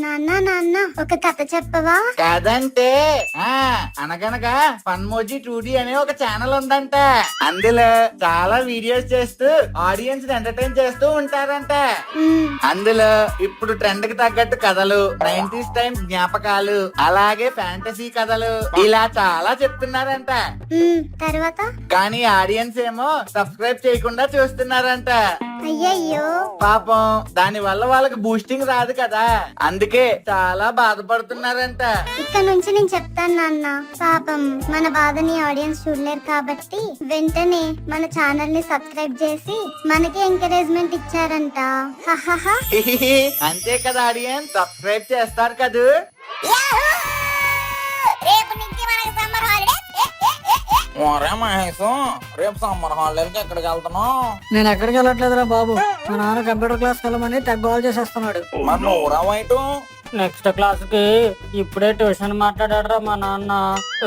నాన్న నాన్న ఒక కథ చెప్పవా? కాదంటే అనగనగా ఫన్మోజీ 2D అనే ఒక ఛానల్ ఉందంట. అందులో చాలా వీడియోస్ చేస్తూ ఆడియన్స్ ఎంటర్టైన్ చేస్తూ ఉంటారంట. అందులో ఇప్పుడు ట్రెండ్ కి తగ్గట్టు కథలు, 90s టైం జ్ఞాపకాలు, అలాగే ఫ్యాంటసీ కథలు ఇలా చాలా చెప్తున్నారంట. తర్వాత కానీ ఆడియన్స్ ఏమో సబ్స్క్రైబ్ చేయకుండా చూస్తున్నారంట. అయ్యయ్యో పాపం దాని వల్ల వాళ్ళకి బూస్టింగ్ రాదు కదా, అందుకే చాలా బాధపడుతున్నారంట. ఇక్కడ నుంచి నేను చెప్తాను నాన్న. పాపం మన బాధని ఆడియన్స్ చూడలేరు కాబట్టి వెంటనే మన ఛానల్ ని సబ్స్క్రైబ్ చేసి మనకి ఎంకరేజ్మెంట్ ఇచ్చారంట. అంతే కదా, ఆడియన్స్ సబ్స్క్రైబ్ చేస్తారు కదా. మహేశం రేపు సమ్మర్ హాలిడేకి ఎక్కడికి వెళ్తున్నావు? నేను ఎక్కడికి వెళ్ళట్లేదురా బాబు, మా నాన్న కంప్యూటర్ క్లాస్ వెళ్ళమని తెగ్గోల్ చేసేస్తున్నాడు. మరి నువ్వురా వైటు? నెక్స్ట్ క్లాస్ కి ఇప్పుడే ట్యూషన్ మాట్లాడాడురా మా నాన్న.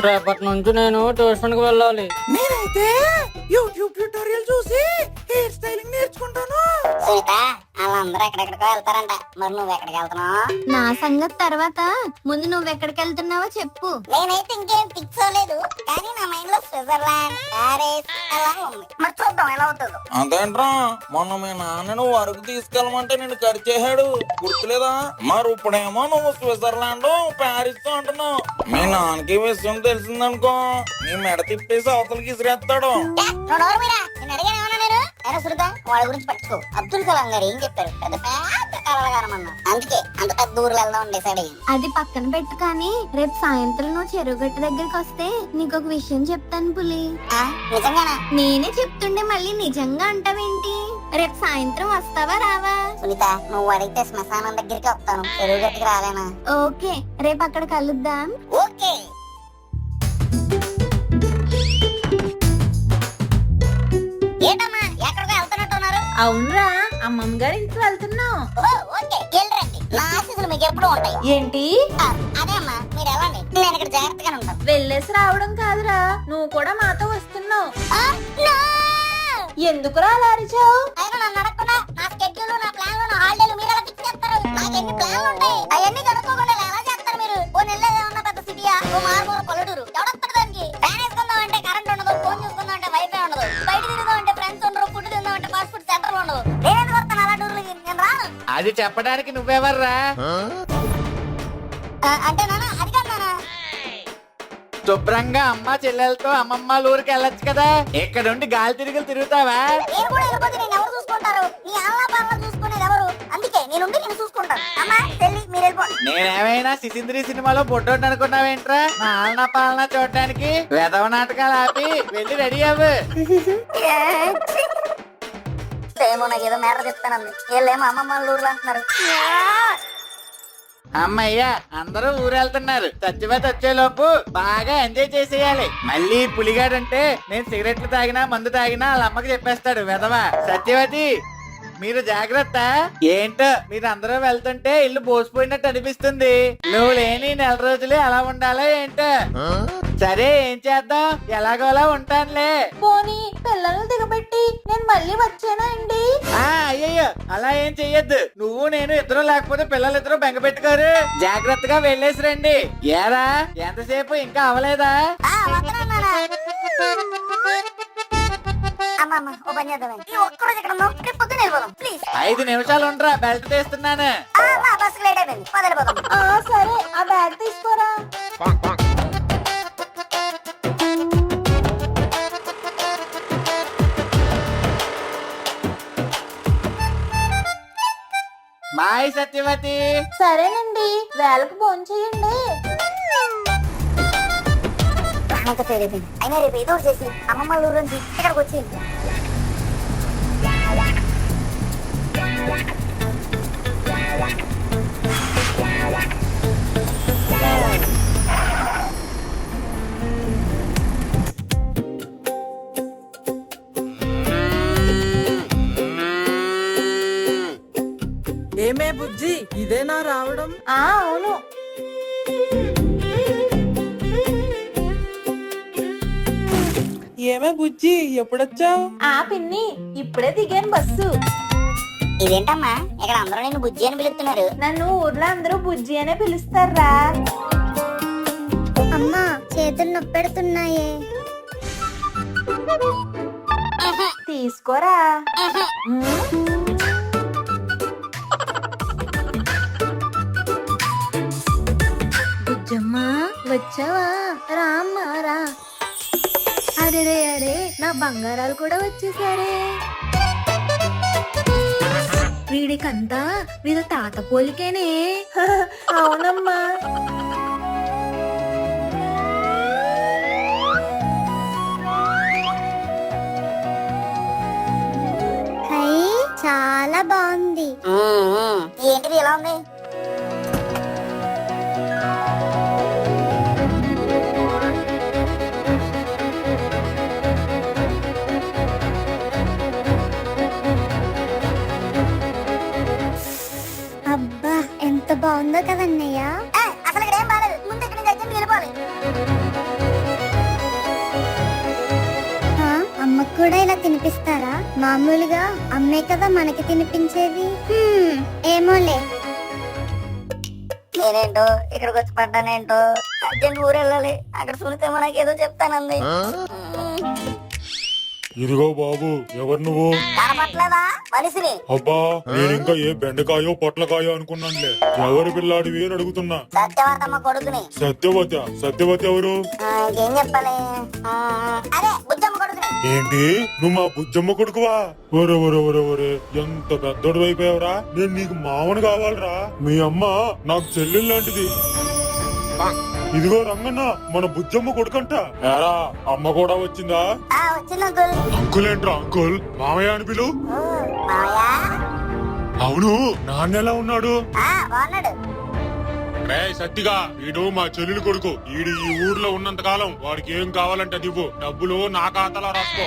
రేపటి నుంచి నేను ట్యూషన్ కి వెళ్ళాలి. నేనైతే యూట్యూబ్ ట్యూటోరియల్ చూసి హెయిర్ స్టైలింగ్ నేర్చుకుంటాను. సునీత వాళ్ళందరూ ఎక్కడెక్కడికో వెళ్తారంట, మరి నువ్వు ఎక్కడికి వెళ్తున్నావు? నా సంగతి తర్వాత, ముందు నువ్వు ఎక్కడికి వెళ్తున్నావో చెప్పు. నేనైతే ఇంకేం ఫిక్స్ అవ్వలేదు, కానీ నా మైండ్ లో స్విట్జర్లాండ్, ప్యారిస్ అలా ఉంది. మరి చూద్దాం ఎలా అవుతుందో. అదేంట్రా, మొన్న మీ నాన్నను వరకు తీసుకెళ్ళమంటే నేను ఖర్చేసాడు గుర్తులేదా? మరి ఇప్పుడేమో నువ్వు స్విట్జర్లాండ్, ప్యారిస్ అంటున్నావు. మీ నాన్నకి విషయం తెలిసిందనుకో, నీ మెడ తిప్పేసి అవతలకి ఇసిరేస్తాడు. వాళ్ళ గురించి పట్టుకో. అబ్దుల్ కలాం గారు ఏం చెప్పారు? పెద్ద పెద్ద కలగారం అన్నా, అందుకే అంత పెద్ద ఊర్లో వెళ్దాం డిసైడ్ అయ్యింది. అది పక్కన పెట్టు, కానీ రేపు సాయంత్రం నువ్వు చెరువు గట్టు దగ్గరికి వస్తే నీకు ఒక విషయం చెప్తాను పులి. నిజంగానా? నేనే చెప్తుండే మళ్ళీ నిజంగా అంటావేంటి? రేపు సాయంత్రం వస్తావా రావా? సునీత నువ్వు అడిగితే శ్మశానం దగ్గరికి వస్తాను, చెరువు గట్టుకి రాలేనా? ఓకే, రేపు అక్కడ కలుద్దాం. ఓకే. ఏంటమ్మా ఎక్కడికో వెళ్తున్నట్టున్నారు? అవునరా, అమ్మమ్మ గారి ఇంటికి వెళ్తున్నాం. ఓకే వెళ్ళరండి, నా ఆశీస్సులు మీకు ఎప్పుడు ఉంటాయి. ఏంటి? అదే అమ్మా, మీరు వెళ్ళండి, నేను ఇక్కడ జాగ్రత్తగా ఉంటాను. వెళ్ళేసి రావడం కాదురా, నువ్వు కూడా మాతో వస్తున్నావు. ఎందుకురా అలా అరిచావు? అయినా నన్ను అడగకుండా నా స్కెడ్యూల్, నా ప్లాన్లు, నా హాలిడేలు మీరు ఎలా ఫిక్స్ చేస్తారు? నాకు ఎన్ని ప్లాన్లు ఉంటాయి, అవన్నీ కనుక్కోకుండా ఎలా చేస్తారు మీరు? ఓ నెల ఏమన్నా పెద్ద సిటీయా, ఓ మారుమూల పల్లెటూరు, ఎవడొస్తాడు దానికి? ఫ్యాన్ వేసుకుందాం అంటే కరెంట్ ఉండదు, ఫోన్ చూసుకుందాం అంటే వైఫై ఉండదు, బయట తిరుగుదాం అంటే ఫ్రెండ్స్ ఉండరు, ఫుడ్ తిందాం అంటే ఫాస్ట్ ఫుడ్ సెంటర్ ఉండదు. నేనేందుకు వస్తాను అలా టూర్లకి? నేను రాను. అది చెప్పడానికి నువ్వెవర్రా? అంటే నాన్న అది కాదు నాన్న. శుభ్రంగా అమ్మ చెల్లెలతో అమ్మమ్మ ఊరికి వెళ్ళొచ్చు కదా, ఇక్కడుండి గాలి తిరుగులు తిరుగుతావా? నేను కూడా వెళ్ళిపోతే నేను ఎవరు చూసుకుంటారు? నీ ఆళ్ళ పాలన చూసుకునేది ఎవరు? అందుకే నేనుండి నేను చూసుకుంటాను. అమ్మా చెల్లి మీరు వెళ్ళిపోండి. నేనేమైనా సిసింద్రి సినిమాలో పొట్టోడు అనుకున్నావేంట్రా? నా ఆలనా పాలన చూడటానికి వెధవ నాటకాలు ఆపి వెళ్ళి రెడీ అవ్వు. ఏమో నాకు ఏదో మేర చెప్తానంది, వీళ్ళేమో అమ్మమ్మ వాళ్ళ ఊర్లో అంటున్నారు. అమ్మయ్య, అందరూ ఊరెళ్తున్నారు. సత్యవతి వచ్చేలోపు బాగా ఎంజాయ్ చేసేయాలి. మళ్ళీ పులిగాడంటే నేను సిగరెట్లు తాగినా మందు తాగినా వాళ్ళ అమ్మకి చెప్పేస్తాడు వెధవా. సత్యవతి మీరు జాగ్రత్త. ఏంటో మీరు అందరూ వెళ్తుంటే ఇల్లు బోసిపోయినట్టు అనిపిస్తుంది. నువ్వు లేని నెల రోజులే అలా ఉండాలా ఏంటో? సరే ఏం చేద్దాం, ఎలాగోలా ఉంటానులే. పోనీ పిల్లల్ని దిగబెట్టి నేను మళ్ళీ వచ్చానా అండి? అయ్యయ్యో అలా ఏం చెయ్యొద్దు. నువ్వు నేను ఇద్దరు లేకపోతే పిల్లలిద్దరూ బెంగ పెట్టుకోరు. జాగ్రత్తగా వెళ్ళేసి రండి. ఏరా ఎంతసేపు ఇంకా అవలేదా? అమ్మమ్మ ఓ పని చేద్దామని, ఈ ఒక్కరోజు ఇక్కడ ఉన్నాం, రేపు పొద్దున వెళ్ళిపోదాం ప్లీజ్. 5 నిమిషాలు ఉండరా, బెల్ట్ తీస్తున్నాను. బస్సు లేట్ అయిపోయింది, పద వెళ్ళిపోదాం. సరే, ఆ బ్యాగ్ తీసుకోరా. బాయ్ సత్యవతి. సరేనండి, వేళకు భోంచేయండి. ప్రాణంతో తేలిపోయింది. అయినా రేపు ఏదో ఒకటి చేసి అమ్మమ్మ ఊరు నుంచి ఇక్కడికి వచ్చేయండి. ఏమే బుజ్జి, ఇదేనా రావడం? అవును. ఏమే బుజ్జి ఎప్పుడొచ్చావు? పిన్ని ఇప్పుడే దిగాను బస్సు. ఇదేంటమ్మా ఇక్కడ అందరూ నిన్ను బుజ్జి అని పిలుస్తున్నారు? నన్ను ఊర్లో అందరూ బుజ్జి అనే పిలుస్తారా. అమ్మా చేతులు నొప్పెడుతున్నాయే. తీసుకోరా. బుజ్జమ్మా వచ్చావా? రా అమ్మా రా. అరే అరే నా బంగారాలు కూడా వచ్చేసారే. వీడికంతా వీళ్ళ తాత పోలికేనే. అవునమ్మా. హై చాలా బాగుంది. ఏంటిది ఎలా ఉంది? అబ్బా ఎంత బాగుందో కదన్నయ్య. అసలు ఇక్కడ ఏం బాలేదు. ముందు ఇక్కడ నుంచి అయితే వెళ్ళిపోవాలి. అమ్మకు కూడా ఇలా తినిపిస్తారా? మామూలుగా అమ్మే కదా మనకి తినిపించేది. ఏమోలే. నేనేంటో ఇక్కడికి వచ్చి పడ్డానేంటో. అర్జెంట్ ఊరు వెళ్ళాలి. అక్కడ సునీతేమో నాకు ఏదో చెప్తానంది. ఇదిగో బాబు, ఎవరు నువ్వు? కనపట్లేదా మనిషిని? అబ్బా, నేనింకా ఏ బెండకాయో పొట్లకాయో అనుకున్నానులే. ఎవరు పిల్లాడివి అని అడుగుతున్నా. సత్యవర్తమ్మ కొడుకుని. సత్యవతి? సత్యవతి ఎవరు? ఇంకేం చెప్పాలి? అదే బుజ్జమ్మ కొడుకుని. ఏంటి, నువ్వు మా బుజ్జమ్మ కొడుకువా? ఒరే ఒరే ఒరే ఒరే, ఎంత పెద్దోడు అయిపోయావురా. నేను నీకు మామను కావాలరా. మీ అమ్మ నాకు చెల్లెలు లాంటిది. ఇదిగో రంగన్న, మన బుజ్జమ్మ కొడుకంట. ఏరా, అమ్మ కూడా వచ్చిందా? వచ్చింది అంకుల్. అంకుల్ ఏంట్రా అంకుల్? మామయ్య అని పిలు. మావయ్య. అవును, నాన్న ఎలా ఉన్నాడు? బాగున్నాడు. రే సత్తిగా, వీడు మా చెల్లెలు కొడుకు. వీడు ఈ ఊర్లో ఉన్నంత కాలం వాడికి ఏం కావాలంటే దివ్వు. డబ్బులు నా ఖాతాలో రాసుకో.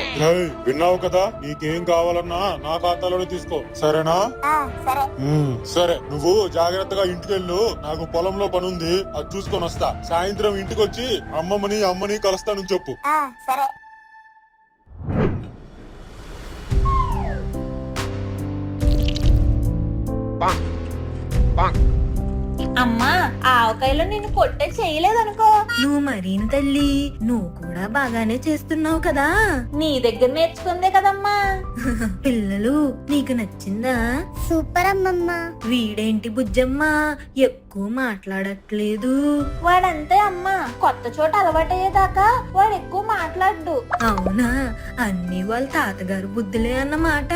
విన్నావు కదా, నీకేం కావాలన్నా నా ఖాతాలోనే తీసుకో, సరేనా? సరే. సరే, నువ్వు జాగ్రత్తగా ఇంటికెళ్ళు. నాకు పొలంలో పని ఉంది, అది చూసుకొని వస్తా. సాయంత్రం ఇంటికి వచ్చి అమ్మని కలుస్తానని చెప్పు. సరే. అమ్మా ఆవకాయలో నేను పొట్టే చేయలేదనుకో. నువ్వు మరీను తల్లి, నువ్వు కూడా బాగానే చేస్తున్నావు కదా. నీ దగ్గర నేర్చుకుందే కదమ్మా. పిల్లలు నీకు నచ్చిందా? సూపర్ అమ్మమ్మ. వీడేంటి బుజ్జమ్మ ఎక్కువ మాట్లాడట్లేదు. వాడంతే అమ్మా, కొత్త చోట అలవాటయ్యేదాకా వాడు ఎక్కువ మాట్లాడు. అవునా? అన్ని వాళ్ళ తాతగారు బుద్ధులే అన్నమాట.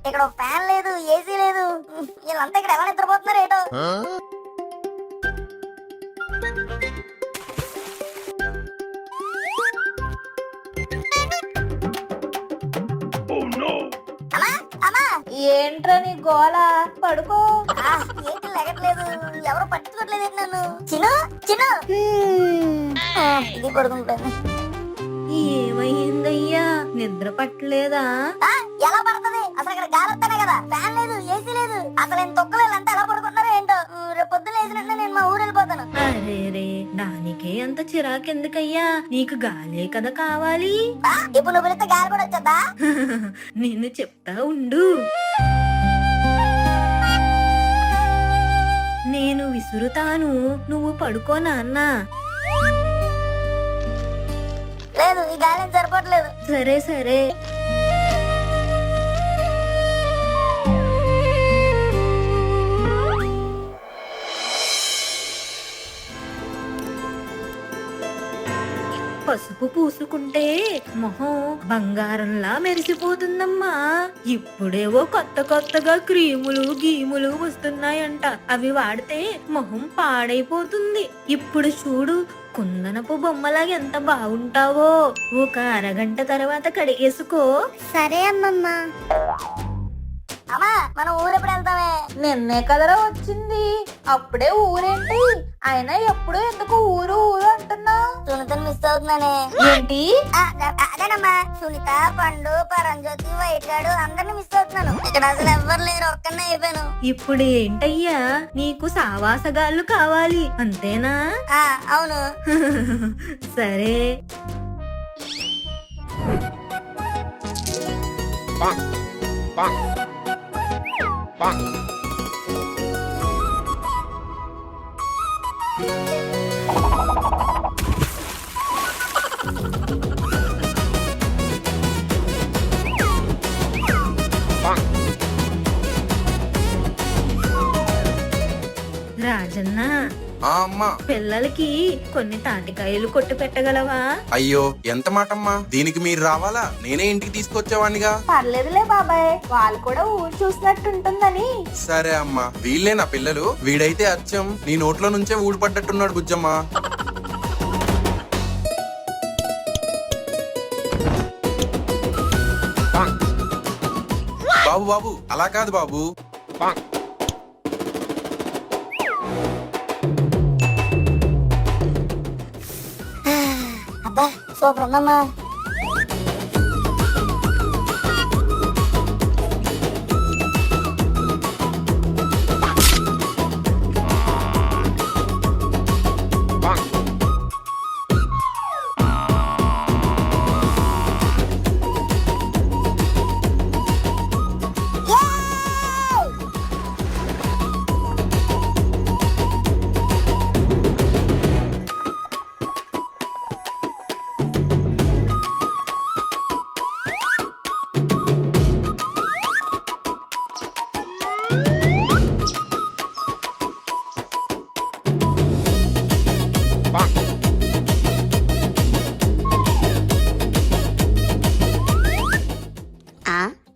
ఇక్కడ ఫ్యాన్ లేదు, ఏసీ లేదు. వీళ్ళంతా ఇక్కడ ఎలా నిద్రపోతున్నారు ఏటో. ఏంట్రా నీ గోల? పడుకో. ఏంటి లెగట్లేదు, ఎవరు పట్టించుకోవట్లేదు నన్ను. చిన్న చిన్న ఇది పడుకుంటాను. ఏమైందయ్యా, నిద్ర పట్టలేదా? ఎలా పడుతుంది? అసలు ఇక్కడ గాలి వస్తానే కదా. ఫ్యాన్ లేదు, ఏసీ లేదు. అసలు నేను తొక్కలేదు. అంతా ఎలా పడుకుంటున్నారో ఏంటో. రేపు పొద్దున్న వేసినట్టు నేను మా ఊరు వెళ్ళిపోతాను. అరే రే, దానికే అంత చిరాకెందుకయ్యా? నీకు గాలే కదా కావాలి. ఇప్పుడు నువ్వు పిలిస్తే గాలి కూడా వచ్చేద్దా? నిన్ను చెప్తా ఉండు. నేను విసురుతాను, నువ్వు పడుకో నాన్న. లేదు, ఈ గాలి సరిపోవట్లేదు. సరే సరే. పసుపు పూసుకుంటే మొహం బంగారంలా మెరిసిపోతుందమ్మా. ఇప్పుడేవో కొత్తగా క్రీములు గీములు వస్తున్నాయంట. అవి వాడితే మొహం పాడైపోతుంది. ఇప్పుడు చూడు, కుందనపు బొమ్మలాగా ఎంత బాగుంటావో. ఒక అరగంట తర్వాత కడిగేసుకో. సరే అమ్మమ్మ. అమ్మా, మనం ఊరు ఎప్పుడు వెళ్తామే? నిన్నే కదరా వచ్చింది, అప్పుడే ఊరేంటి? అయినా ఎప్పుడు ఎందుకు ఊరు ఊరు అంటున్నా? సునీతను మిస్ అవుతున్నానే. ఏంటి? అదేనమ్మా సునీత, పండు, పరంజ్యోతి, వైట్ గాడు అందరిని మిస్ అవుతున్నాను. ఇక్కడ అసలు ఎవ్వరు లేరు, ఒక్కనే అయిపోయాను. ఇప్పుడు ఏంటయ్యా నీకు సావాసగాళ్ళు కావాలి అంతేనా? అవును. సరే. రాజన్న, అమ్మా, పిల్లలకి కొన్ని తాటికాయలు కొట్టి పెట్టగలవా? అయ్యో ఎంత మాటమ్మా, దీనికి మీరు రావాలా? నేనే ఇంటికి తీసుకొచ్చేవాడినిగా. పర్లేదులే బాబాయ్, వాళ్ళు కూడా ఊరు చూసినట్టుంటుందని. సరే అమ్మా, వీళ్ళే నా పిల్లలు. వీడైతే అచ్చం నీ నోట్లో నుంచే ఊడిపడ్డట్టున్నాడు బుజ్జమ్మ. బాబు బాబు, అలా కాదు బాబు. అబ్బా సూపర్ ఉందమ్మా.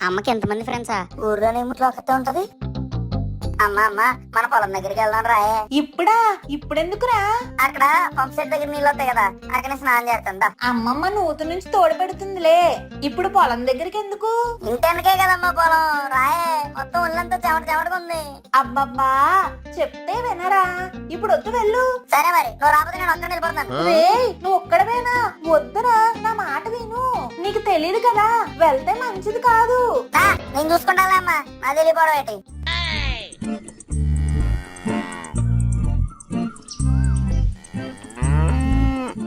అమ్మకి ఎంతమంది ఫ్రెండ్సా? ఊర్లోనే ముట్లో ఒకటే ఉంటది. అమ్మా మన పొలం దగ్గరికి వెళ్దాం రాయే. ఇప్పుడా? ఇప్పుడెందుకురా? అక్కడ పంప్ సెట్ దగ్గర నీళ్ళు వస్తాయి కదా, అక్కడ స్నానం చేస్తుందా. అమ్మమ్మ నూతు నుంచి తోడు పెడుతుందిలే. ఇప్పుడు పొలం దగ్గరికి ఎందుకు? ఇంకెందుకే కదమ్మా పొలం, రాయే. మొత్తం ఒళ్ళంతా చెమటగా ఉంది. అబ్బబ్బా చెప్తే వినరా? ఇప్పుడు వద్దు, వెళ్ళు. సరే మరి, నువ్వు రాకపోతే నేను ఒక్కడ వెళ్ళిపోతాను. రేయ్, నువ్వు ఒక్కడవేనా? వద్దురా, నా మాట విను. నీకు తెలియదు కదా, వెళ్తే మంచిది కాదు. నేను చూసుకుంటాలే అమ్మా, అది వెళ్ళిపోవడం ఏంటి.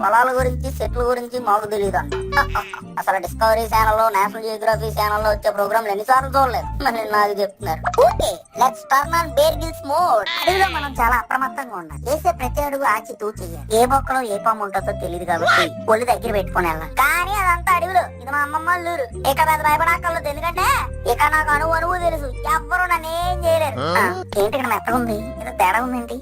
పొలాల గురించి, చెట్ల గురించి మాకు తెలియదు. అసలు డిస్కవరీ ఛానల్ లో, నేషనల్ జియోగ్రఫీ ఛానల్ లో వచ్చే ప్రోగ్రాంలు ఎన్నిసార్లు చూడలేదు. మరి నాకు చెప్తున్నారు. Okay, let's turn on bear grylls mode. అడవిలో మనం చాలా అప్రమత్తంగా ఉండాలి. చేసే ప్రతి అడుగు ఆచి తూ చెయ్యాలి. ఏ బొక్కలో ఏ పాము ఉంటుందో తెలియదు కాబట్టి ఒళ్ళు దగ్గర పెట్టుకుని వెళ్ళాలి. కానీ అదంతా అడవిలో. ఇది మా అమ్మమ్మ వాళ్ళ ఊరు. ఇక పెద్ద భయపడక్కర్లేదు, ఎందుకంటే ఇక నాకు అనువు తెలుసు. ఎవ్వరు నన్ను ఏం చేయలేరు. ఏంటి ఇక్కడ మెత్తగా ఉంది, ఏదో తేడా ఉందేంటి?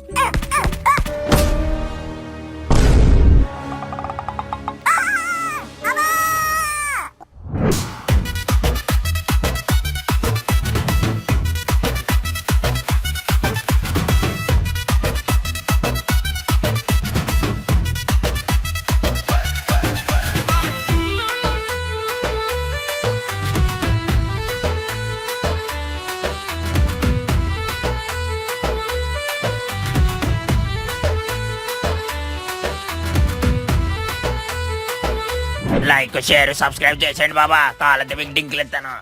లైక్, షేర్, సబ్స్క్రైబ్ చేసేయండి బాబా. కాలంటే మీకు డింకులు ఇస్తాను.